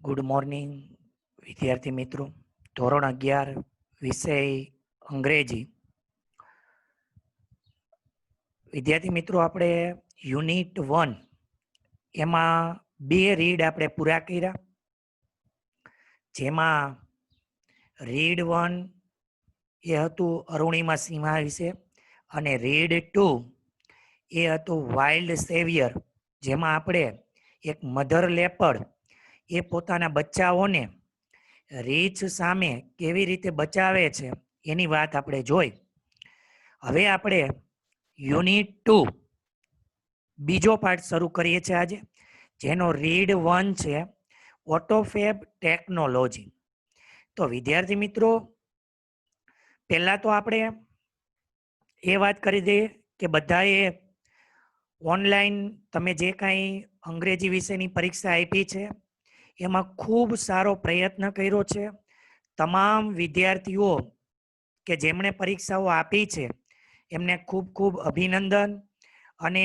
Good morning વિદ્યાર્થી મિત્રો. ધોરણ 11 વિષય અંગ્રેજી. વિદ્યાર્થી મિત્રો, આપણે યુનિટ 1 એમાં 2 રીડ આપણે પૂરા કર્યા, જેમાં રીડ 1 એ હતું અરુણિમા સિંહા વિશે અને રીડ 2 એ હતું વાઇલ્ડ સેવિયર, જેમાં આપણે એક મધર લેપર્ડ એ પોતાના બચ્ચાઓને રીંછ સામે કેવી રીતે બચાવે છે એની વાત આપણે જોઈ. હવે આપણે યુનિટ 2 બીજો પાર્ટ શરૂ કરીએ છીએ આજે, જેનો રીડ 1 છે ઓટોફેબ ટેકનોલોજી. તો વિદ્યાર્થી મિત્રો, પહેલા તો આપણે એ વાત કરી દઈએ કે બધાએ ઓનલાઈન તમે જે કાંઈ અંગ્રેજી વિષયની પરીક્ષા આપી છે એમાં ખૂબ સારો પ્રયત્ન કર્યો છે. તમામ વિદ્યાર્થીઓ કે જેમણે પરીક્ષાઓ આપી છે એમને ખૂબ ખૂબ અભિનંદન. અને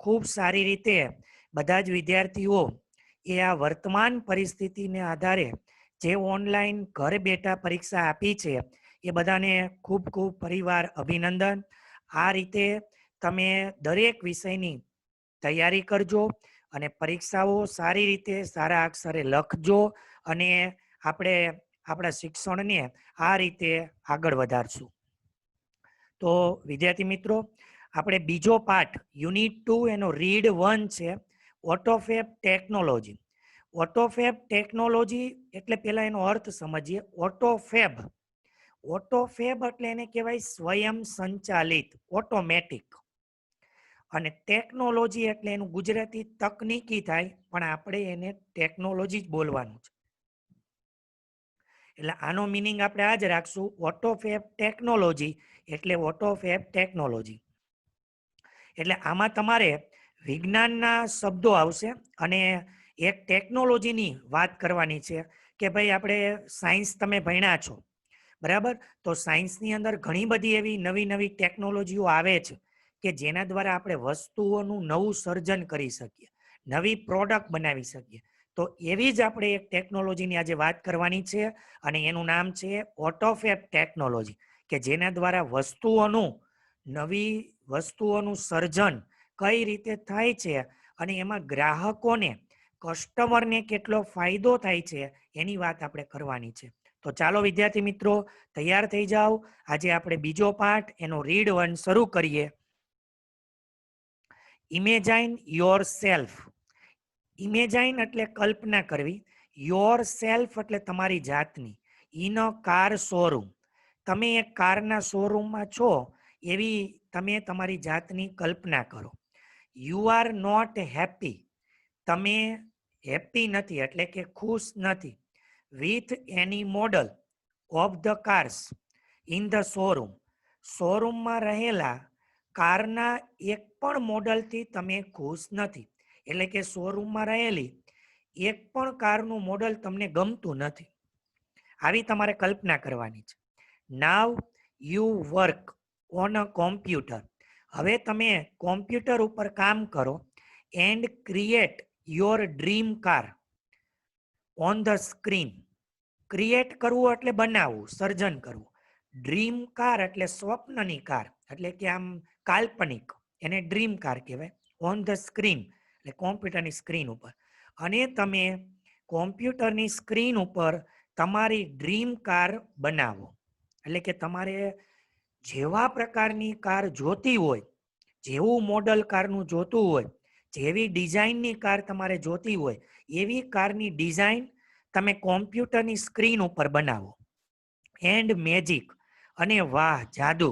ખૂબ સારી રીતે બધા જ વિદ્યાર્થીઓ એ આ વર્તમાન પરિસ્થિતિને આધારે જે ઓનલાઈન ઘરે બેઠા પરીક્ષા આપી છે એ બધાને ખૂબ ખૂબ પરિવાર અભિનંદન. આ રીતે તમે દરેક વિષયની તૈયારી કરજો અને પરીક્ષાઓ સારી રીતે સારા અક્ષરે લખજો અને આપણે આપણા શિક્ષણને આ રીતે આગળ વધારશું. તો વિદ્યાર્થી મિત્રો, આપણે બીજો પાઠ યુનિટ 2 એનો રીડ 1 છે ઓટોફેબ ટેકનોલોજી. ઓટોફેબ ટેકનોલોજી એટલે પહેલા એનો અર્થ સમજીએ. ઓટોફેબ એટલે એને કહેવાય સ્વયં સંચાલિત, ઓટોમેટિક. અને ટેકનોલોજી એટલે એનું ગુજરાતી તકનીકી થાય, પણ આપણે એને ટેકનોલોજી જ બોલવાનું છે. એટલે આનો મિનિંગ આપણે આ જ રાખશું, ઓટોફેબ ટેકનોલોજી એટલે ઓટોફેબ ટેકનોલોજી. એટલે આમાં તમારે વિજ્ઞાનના શબ્દો આવશે અને એક ટેકનોલોજીની વાત કરવાની છે કે ભાઈ આપણે સાયન્સ તમે ભણ્યા છો બરાબર, તો સાયન્સની અંદર ઘણી બધી એવી નવી નવી ટેકનોલોજીઓ આવે છે કે જેના દ્વારા આપણે વસ્તુઓનું નવું સર્જન કરી શકીએ, નવી પ્રોડક્ટ બનાવી શકીએ. તો એવી જ આપણે એક ટેકનોલોજીની આજે વાત કરવાની છે અને એનું નામ છે ઓટોફેબ ટેકનોલોજી, કે જેના દ્વારા નવી વસ્તુઓનું સર્જન કઈ રીતે થાય છે અને એમાં ગ્રાહકોને, કસ્ટમરને કેટલો ફાયદો થાય છે એની વાત આપણે કરવાની છે. તો ચાલો વિદ્યાર્થી મિત્રો, તૈયાર થઈ જાઓ. આજે આપણે બીજો પાઠ એનો રીડ 1 શરૂ કરીએ. ઇમેજાઇન યોર સેલ્ફ. ઇમેજાઇન એટલે કલ્પના કરવી, યોર સેલ્ફ એટલે તમારી જાતની. ઇન અ કાર શોરૂમ, તમે એક કારના શોરૂમમાં છો એવી તમે તમારી જાતની કલ્પના કરો. યુ આર નોટ હેપી, તમે હેપી નથી એટલે કે ખુશ નથી. With any model of the cars in the showroom, શોરૂમમાં રહેલા કારના એક પણ મોડલથી તમે ખુશ નથી. એટલે કે શોરૂમમાં રહેલી એક પણ કારનું મોડલ તમને ગમતું નથી, આવી તમારે કલ્પના કરવાની છે. Now you work on a computer, હવે તમે કોમ્પ્યુટર ઉપર કામ કરો. And create your dream car on the screen, create કરવું એટલે બનાવવું, સર્જન કરવું. ડ્રીમ કાર એટલે સ્વપ્નની કાર, એટલે કે આમ કાલ્પનિક, એને ડ્રીમ કાર કહેવાય. ઓન ધ સ્ક્રીન એટલે કોમ્પ્યુટરની સ્ક્રીન ઉપર. અને તમે કોમ્પ્યુટરની સ્ક્રીન ઉપર તમારી ડ્રીમ કાર બનાવો. એટલે કે તમારે જેવા પ્રકારની કાર જોતી હોય, જેવું મોડલ કારનું જોતું હોય, જેવી ડિઝાઇનની કાર તમારે જોતી હોય એવી કારની ડિઝાઇન તમે કોમ્પ્યુટરની સ્ક્રીન ઉપર બનાવો. એન્ડ મેજિક, અને વાહ જાદુ,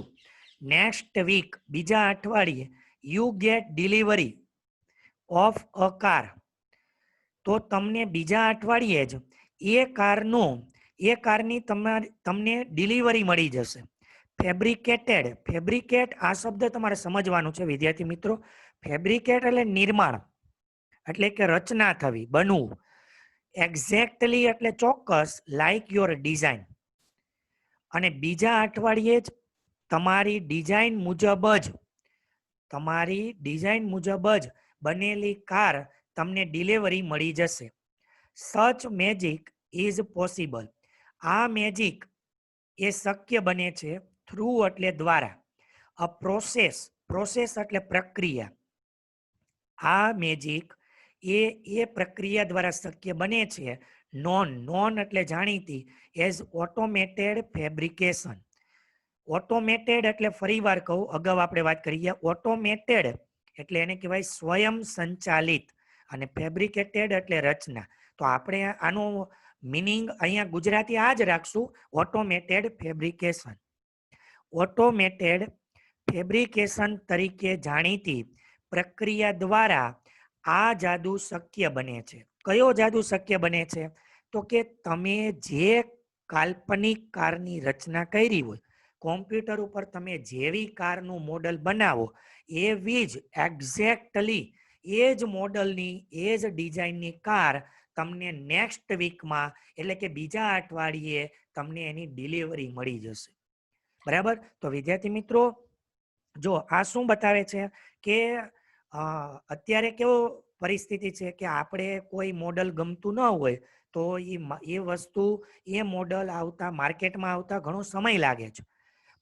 નેક્સ્ટ વીક બીજા અઠવાડિયે you get delivery of a car, તો તમને બીજા અઠવાડિયે જ એ કારની તમને ડિલિવરી મળી જશે. ફેબ્રિકેટ આ શબ્દ તમારે સમજવાનું છે વિદ્યાર્થી મિત્રો. ફેબ્રિકેટ એટલે નિર્માણ, એટલે કે રચના થવી, બનવું. એક્ઝેક્ટલી એટલે ચોક્કસ, લાઈક યોર ડિઝાઇન, અને બીજા અઠવાડિયે જ તમારી ડિઝાઇન મુજબ જ બનેલી કાર તમને ડિલિવરી મળી જશે. સચ મેજિક ઇઝ પોસિબલ. આ મેજિક એ શક્ય બને છે થ્રુ એટલે દ્વારા. અ પ્રોસેસ, પ્રોસેસ એટલે પ્રક્રિયા. આ મેજિક એ પ્રક્રિયા દ્વારા શક્ય બને છે. નોન, નોન એટલે જાણીતી, એઝ ઓટોમેટેડ ફેબ્રિકેશન. ઓટોમેટેડ એટલે ફરીવાર કહું, અગાઉ આપણે વાત કરીએ, ઓટોમેટેડ એટલે એને કહેવાય સ્વયં સંચાલિત, અને ફેબ્રિકેટેડ એટલે રચના. તો આપણે આનું મીનિંગ અહીંયા ગુજરાતી આ જ રાખશું, ઓટોમેટેડ ફેબ્રિકેશન. ઓટોમેટેડ ફેબ્રિકેશન તરીકે જાણીતી પ્રક્રિયા દ્વારા આ જાદુ શક્ય બને છે. કયો જાદુ શક્ય બને છે? તો કે તમે જે કાલ્પનિક કારની રચના કરી હોય, કોમ્પ્યુટર ઉપર તમે જેવી કારનું મોડલ બનાવો, એવી જ એક્ઝેક્ટલી એ જ મોડલની, એ જ ડિઝાઇનની કાર તમને નેક્સ્ટ વીકમાં એટલે કે બીજા અઠવાડિયે તમને એની ડિલિવરી મળી જશે. બરાબર? તો વિદ્યાર્થી મિત્રો, જો આ શું બતાવે છે કે અત્યારે કેવો પરિસ્થિતિ છે કે આપણે કોઈ મોડલ ગમતું ન હોય તો એ વસ્તુ, એ મોડલ આવતા, માર્કેટમાં આવતા ઘણો સમય લાગે છે.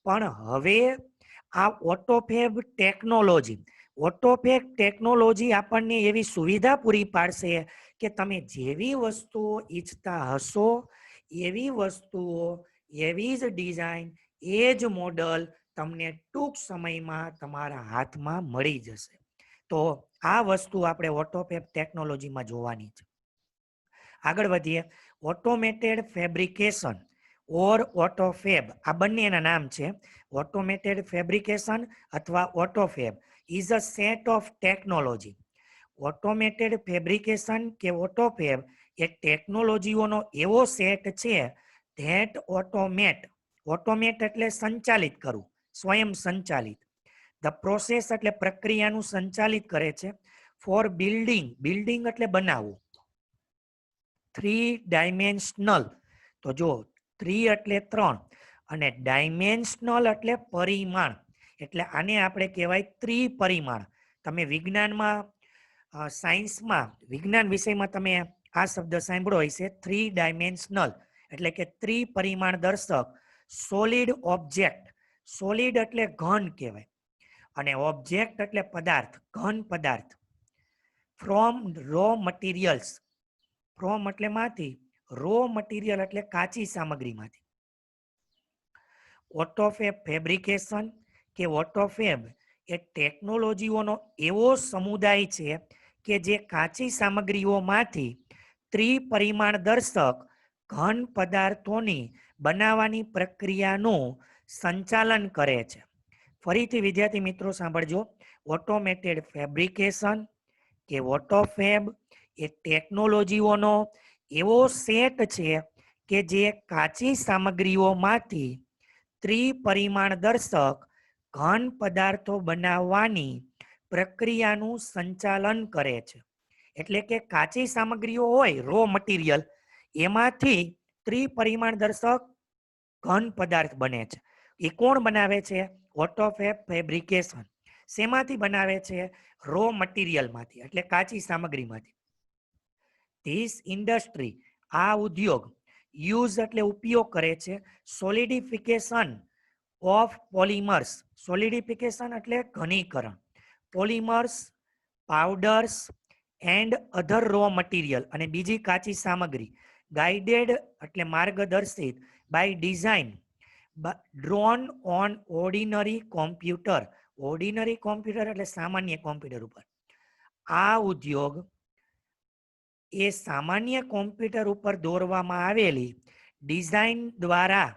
પણ હવે આ ઓટોફેબ ટેકનોલોજી, ઓટોફેબ ટેકનોલોજી આપણને એવી સુવિધા પૂરી પાડશે કે તમે જેવી વસ્તુઓ ઈચ્છતા હશો એવી વસ્તુઓ, એવી જ ડિઝાઇન, એ જ મોડલ તમને ટૂંક સમયમાં તમારા હાથમાં મળી જશે. તો આ વસ્તુ આપણે ઓટોફેબ ટેકનોલોજીમાં જોવાની છે. આગળ વધીએ. ઓટોમેટેડ ફેબ્રિકેશન ઓર ઓટોફેબ, આ બંનેના નામ છે. ઓટોમેટેડ ફેબ્રિકેશન અથવા autofab is a set of technology. Automated fabrication કે ઓટોફેબ એ ટેકનોલોજીઓનો એવો સેટ છે ધેટ ઓટોમેટ, ઓટોમેટ એટલે સંચાલિત કરવું, સ્વયં સંચાલિત. ધ પ્રોસેસ એટલે પ્રક્રિયાનું સંચાલિત કરે છે. ફોર બિલ્ડિંગ, બિલ્ડિંગ એટલે બનાવવું. 3 ડાયમેન્શનલ, તો જો 3 એટલે 3 અને ડાયમેન્શનલ એટલે પરિમાણ, એટલે આને આપણે કહેવાય ત્રિપરિમાણ. તમે વિજ્ઞાનમાં, સાયન્સમાં, વિજ્ઞાન વિષયમાં તમે આ શબ્દ સાંભળ્યો હશે, 3 ડાયમેન્શનલ એટલે કે ત્રિપરિમાણ દર્શક. સોલિડ ઓબ્જેક્ટ, સોલિડ એટલે ઘન કહેવાય, અને ઓબ્જેક્ટ એટલે પદાર્થ, ઘન પદાર્થ. ફ્રોમ રો મટીરિયલ્સ, ફ્રોમ એટલે માંથી, રો મટીરિયલ એટલે કાચી સામગ્રીમાંથી. ઓટોફેબ ફેબ્રિકેશન કે ઓટોફેબ એ ટેકનોલોજીઓનો એવો સમુદાય છે કે જે કાચી સામગ્રીઓમાંથી ત્રિપરિમાણ દર્શક ઘન પદાર્થોની બનાવવાની પ્રક્રિયાનું સંચાલન કરે છે. ફરીથી વિદ્યાર્થી મિત્રો સાંભળજો. ઓટોમેટેડ ફેબ્રિકેશન કે ઓટોફેબ એ ટેકનોલોજીઓનો એવો સેટ છે કે જે કાચી સામગ્રીઓમાંથી ત્રિપરિમાણ દર્શક ઘન પદાર્થો બનાવવાની પ્રક્રિયાનું સંચાલન કરે છે. એટલે કે કાચી સામગ્રીઓ હોય, રો મટીરિયલ, એમાંથી ત્રિપરિમાણ દર્શક ઘન પદાર્થ બને છે. એ કોણ બનાવે છે? ઓટોફેબ ફેબ્રિકેશન. શેમાંથી બનાવે છે? રો મટીરિયલમાંથી, એટલે કાચી સામગ્રીમાંથી. ધીસ ઇન્ડસ્ટ્રી, આ ઉદ્યોગ, યુઝ એટલે ઉપયોગ કરે છે, સોલિડિફિકેશન ઓફ પોલિમર્સ, સોલિડિફિકેશન એટલે ઘનીકરણ, polymers, powders and other raw material, અને બીજી કાચી સામગ્રી. ગાઈડેડ એટલે માર્ગદર્શિત, by design, drawn on ordinary computer, ordinary computer એટલે સામાન્ય કોમ્પ્યુટર ઉપર. આ ઉદ્યોગ એ સામાન્ય કોમ્પ્યુટર ઉપર દોરવામાં આવેલી ડિઝાઇન દ્વારા,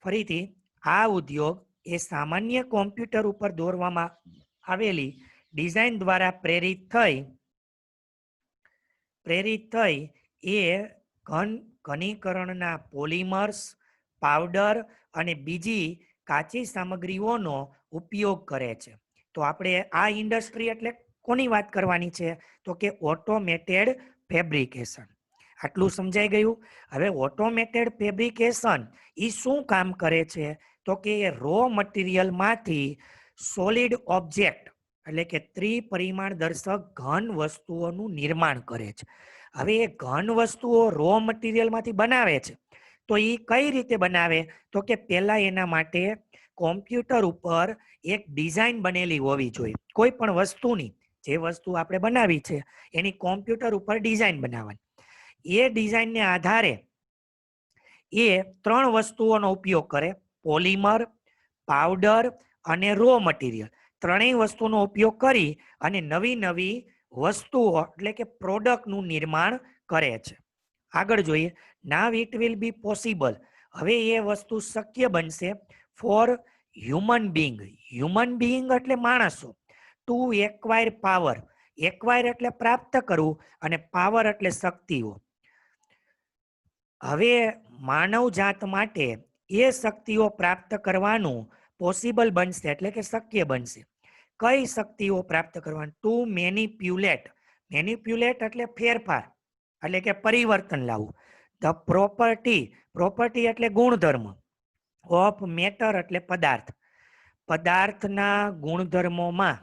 ફરીથી, આ ઉદ્યોગ એ સામાન્ય કોમ્પ્યુટર ઉપર દોરવામાં આવેલી ડિઝાઇન દ્વારા પ્રેરિત થઈ એ ઘનીકરણના પોલિમર્સ, પાવડર અને બીજી કાચી સામગ્રીઓનો ઉપયોગ કરે છે. તો આપણે આ ઇન્ડસ્ટ્રી એટલે કોની વાત કરવાની છે? તો કે ઓટોમેટેડ ફેબ્રિકેશન. આટલું સમજાઈ ગયું? હવે ઓટોમેટેડ ફેબ્રિકેશન એ શું કામ કરે છે? તો કે એ રો મટીરિયલમાંથી સોલિડ ઓબ્જેક્ટ, એટલે કે ત્રિપરિમાણ દર્શક ઘન વસ્તુઓનું નિર્માણ કરે છે. હવે એ ઘન વસ્તુઓ રો મટીરિયલમાંથી બનાવે છે. તો એ કઈ રીતે બનાવે? તો કે પહેલા એના માટે કોમ્પ્યુટર ઉપર એક ડિઝાઇન બનેલી હોવી જોઈએ. કોઈ પણ વસ્તુની, જે વસ્તુ આપણે બનાવી છે એની કોમ્પ્યુટર ઉપર ડિઝાઇન બનાવવાની. એ ડિઝાઇનને આધારે એ ત્રણ વસ્તુઓનો ઉપયોગ કરે: પોલિમર, પાવડર અને રો મટીરિયલ. ત્રણેય વસ્તુનો ઉપયોગ કરી અને નવી નવી વસ્તુઓ એટલે કે પ્રોડક્ટનું નિર્માણ કરે છે. આગળ જોઈએ. Now it will be possible. હવે એ વસ્તુ શક્ય બનશે four human being. Human being એટલે માણસો. Two acquire power. એક્વાયર એટલે પ્રાપ્ત કરવું અને પાવર એટલે શક્તિઓ. હવે માનવ જાત માટે એ શક્તિઓ પ્રાપ્ત કરવાનું પોસિબલ બનશે એટલે કે શક્ય બનશે. કઈ શક્તિઓ પ્રાપ્ત કરવાની? Two manipulate. મેનિપ્યુલેટ એટલે ફેરફાર એટલે કે પરિવર્તન લાવવું. The property. પ્રોપર્ટી એટલે ગુણધર્મ. ઓફ મેટર એટલે પદાર્થ. પદાર્થના ગુણધર્મોમાં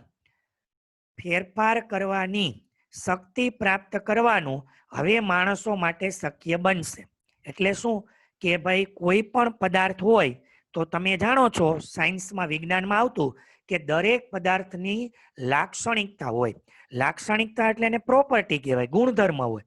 ફેરફાર કરવાની શક્તિ પ્રાપ્ત કરવાનું હવે માણસો માટે શક્ય બનશે. એટલે શું કે ભાઈ કોઈ પણ પદાર્થ હોય તો તમે જાણો છો સાયન્સમાં, વિજ્ઞાનમાં આવતું કે દરેક પદાર્થની લાક્ષણિકતા હોય. લાક્ષણિકતા એટલે એને પ્રોપર્ટી કહેવાય, ગુણધર્મ હોય.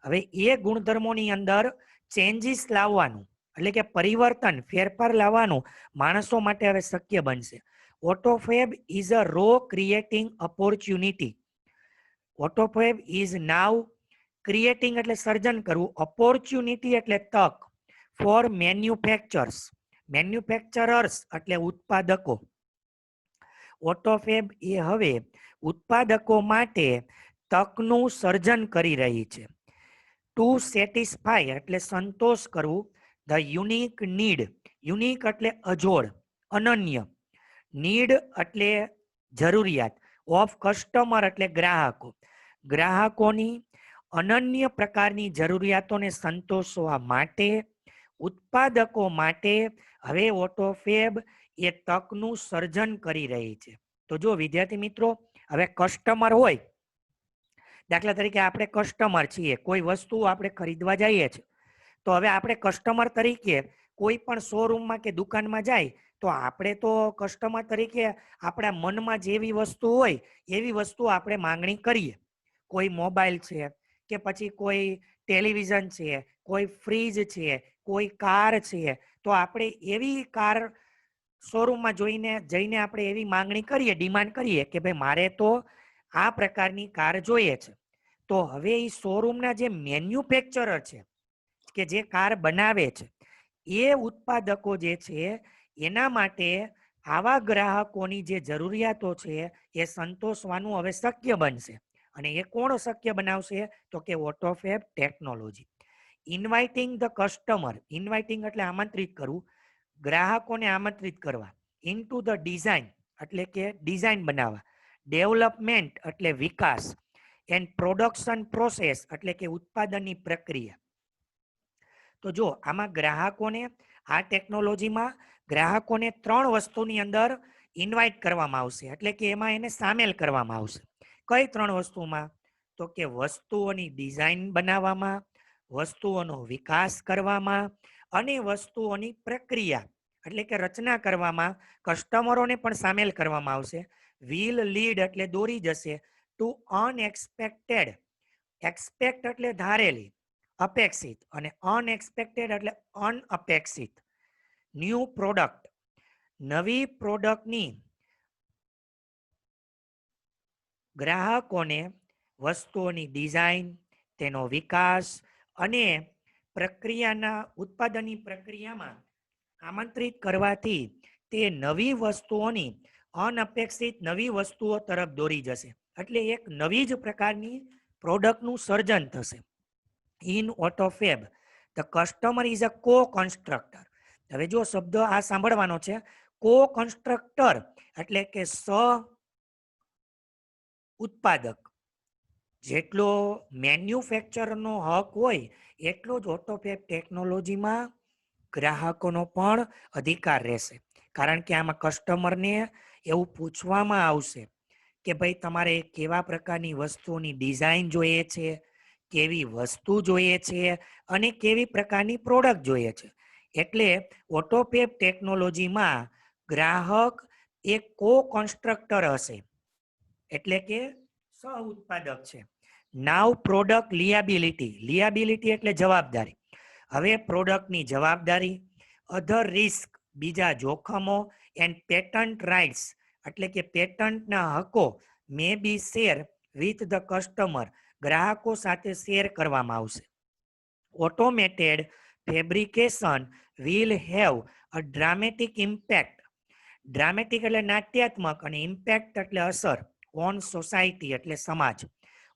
હવે એ ગુણધર્મોની અંદર ચેન્જીસ લાવવાનું એટલે કે પરિવર્તન, ફેરફાર લાવવાનું માણસો માટે હવે શક્ય બનશે. Autofab is a raw creating opportunity. Autofab is now creating એટલે સર્જન કરવું, ઓપોર્ચ્યુનિટી એટલે તક, ફોર મેન્યુફેક્ચર્સ. મેન્યુફેક્ચરર્સ એટલે ઉત્પાદકો. ઓટોફેબ એ હવે ઉત્પાદકો માટે તકનું સર્જન કરી રહી છે. ટુ સેટિસ્ફાય એટલે સંતોષ કરવું, ધ યુનિક નીડ. યુનિક એટલે અજોડ, અનન્ય. નીડ એટલે જરૂરિયાત. ઓફ કસ્ટમર એટલે ગ્રાહકો. ગ્રાહકોની અનન્ય પ્રકારની જરૂરિયાતોને સંતોષવા માટે ઉત્પાદકો માટે હવે ઓટોફેબ એ તકનું સર્જન કરી રહી છે. તો જો વિદ્યાર્થી મિત્રો, હવે કસ્ટમર હોય, દાખલા તરીકે આપણે કસ્ટમર છીએ, કોઈ વસ્તુ આપણે ખરીદવા જઈએ છીએ, તો હવે આપણે કસ્ટમર તરીકે કોઈ પણ શોરૂમમાં કે દુકાનમાં જાય તો આપણે તો કસ્ટમર તરીકે આપણા મનમાં જેવી વસ્તુ હોય એવી વસ્તુ આપણે માંગણી કરીએ. કોઈ મોબાઈલ છે કે પછી કોઈ ટેલિવિઝન છે, કોઈ ફ્રીજ છે, કોઈ કાર છે, તો આપણે એવી કાર શોરૂમમાં જઈને આપણે એવી માંગણી કરીએ, ડિમાન્ડ કરીએ કે ભાઈ મારે તો આ પ્રકારની કાર જોઈએ છે. તો હવે એ શોરૂમના જે મેન્યુફેક્ચરર છે કે જે કાર બનાવે છે એ ઉત્પાદકો જે છે એના માટે આવા ગ્રાહકોની જે જરૂરિયાતો છે એ સંતોષવાનું હવે શક્ય બનશે. અને એ કોણ શક્ય બનાવશે? તો કે autofab technology. Inviting the customer. Inviting એટલે આમંત્રિત કરવું, ગ્રાહકોને આમંત્રિત કરવા. ઇનટુ ધ ડિઝાઇન એટલે કે ડિઝાઇન બનાવવા. ડેવલપમેન્ટ એટલે વિકાસ. એન્ડ પ્રોડક્શન પ્રોસેસ એટલે કે ઉત્પાદનની પ્રક્રિયા. તો જો આમાં ગ્રાહકોને, આ ટેકનોલોજીમાં ગ્રાહકોને ત્રણ વસ્તુની અંદર ઇન્વાઇટ કરવામાં આવશે એટલે કે એમાં એને સામેલ કરવામાં આવશે. કઈ ત્રણ વસ્તુમાં? તો કે વસ્તુઓની ડિઝાઇન બનાવવામાં, વસ્તુઓનો વિકાસ કરવામાં અને વસ્તુઓની પ્રક્રિયા એટલે કે રચના કરવામાં કસ્ટમરોને પણ સામેલ કરવામાં આવશે. વિલ લીડ એટલે દોરી જશે ટુ અનએક્સપેક્ટેડ. એક્સપેક્ટ એટલે ધારેલી, અપેક્ષિત, અને અનએક્સપેક્ટેડ એટલે અનઅપેક્ષિત. New product. નવી પ્રોડક્ટની ગ્રાહકોને વસ્તુઓની ડિઝાઇન, તેનો વિકાસ અને પ્રક્રિયાના ઉત્પાદનની પ્રક્રિયામાં આમંત્રિત કરવાથી તે નવી વસ્તુઓની, અનઅપેક્ષિત નવી વસ્તુઓ તરફ દોરી જશે. એટલે એક નવી જ પ્રકારની પ્રોડક્ટનું સર્જન થશે. In Autofab the customer is a co constructor. હવે જો શબ્દ આ સાંભળવાનો છે, કો કન્સ્ટ્રક્ટર એટલે કે સહ ઉત્પાદક. જેટલો મેન્યુફેક્ચરનો હક હોય એટલો જ ઓટોફેબ ટેકનોલોજીમાં ગ્રાહકોનો પણ અધિકાર રહેશે. કારણ કે આમાં કસ્ટમરને એવું પૂછવામાં આવશે કે ભાઈ તમારે કેવા પ્રકારની વસ્તુઓની ડિઝાઇન જોઈએ છે, કેવી વસ્તુ જોઈએ છે અને કેવી પ્રકારની પ્રોડક્ટ જોઈએ છે. એટલે ઓટોપેપ ટેકનોલોજીમાં ગ્રાહક એક કો કન્સ્ટ્રક્ટર હશે, એટલે કે સહ ઉત્પાદક છે. નાવ પ્રોડક્ટ લિયાબિલિટી એટલે જવાબદારી. હવે પ્રોડક્ટની જવાબદારી, અધર રિસ્ક બીજા જોખમો, એન્ડ પેટન્ટ રાઇટ્સ એટલે કે પેટન્ટના હકો મે બી શેર વિથ ધ કસ્ટમર, ગ્રાહકો સાથે શેર કરવામાં આવશે. Automated fabrication will have uh dramatic impact. Dramatic એટલે નાટ્યાત્મક અને ઇમ્પેક્ટ એટલે અસર ઓન સોસાયટી એટલે સમાજ.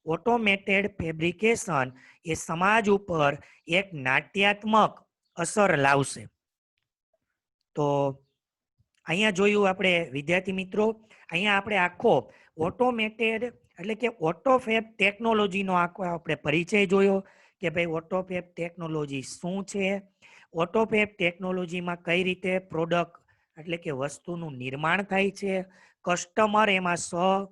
ઓટોમેટેડ ફેબ્રિકેશન એ સમાજ ઉપર એક નાટ્યાત્મક અસર લાવશે. તો અહીંયા જોયું આપણે વિદ્યાર્થી મિત્રો, અહીંયા આપણે આખો ઓટોમેટેડ એટલે કે ઓટોફેબ ટેકનોલોજીનો આખો આપણે પરિચય જોયો કે ભાઈ ઓટોફેબ ટેકનોલોજી શું છે, ઓટોફેબ ટેકનોલોજીમાં કઈ રીતે પ્રોડક્ટ એટલે કે વસ્તુનું નિર્માણ થાય છે, કસ્ટમર એમાં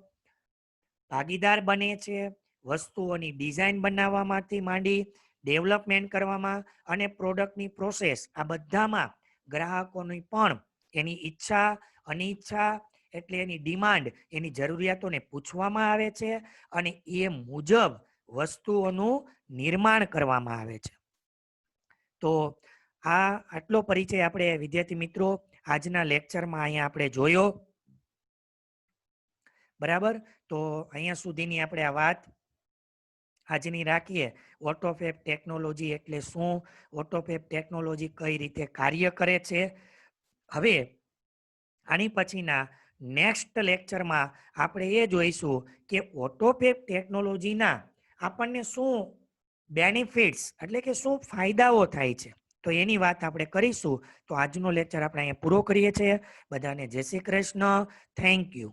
ભાગીદાર બને છે, વસ્તુઓની ડિઝાઇન બનાવવામાંથી માંડી ડેવલપમેન્ટ કરવામાં અને પ્રોડક્ટની પ્રોસેસ, આ બધામાં ગ્રાહકોની પણ એની ઈચ્છા અનિચ્છા એટલે એની ડિમાન્ડ, એની જરૂરિયાતોને પૂછવામાં આવે છે અને એ મુજબ વસ્તુઓનું નિર્માણ કરવામાં આવે છે. તો આ આટલો પરિચય આપણે વિદ્યાર્થી મિત્રો આજના લેક્ચરમાં અહીંયા આપણે જોયો. બરાબર, તો અહીંયા સુધીની આપણે આ વાત આજની રાખીએ. ઓટોફેબ ટેકનોલોજી એટલે શું, ઓટોફેબ ટેકનોલોજી કઈ રીતે કાર્ય કરે છે. હવે આની પછીના નેક્સ્ટ લેક્ચરમાં આપણે એ જોઈશું કે ઓટોફેબ ટેકનોલોજીના આપણને શું બેનિફિટ્સ એટલે કે શું ફાયદાઓ થાય છે, તો એની વાત આપણે કરીશું. તો આજનો લેક્ચર આપણે અહીંયા પૂરો કરીએ છીએ. બધાને જય શ્રી કૃષ્ણ. Thank you.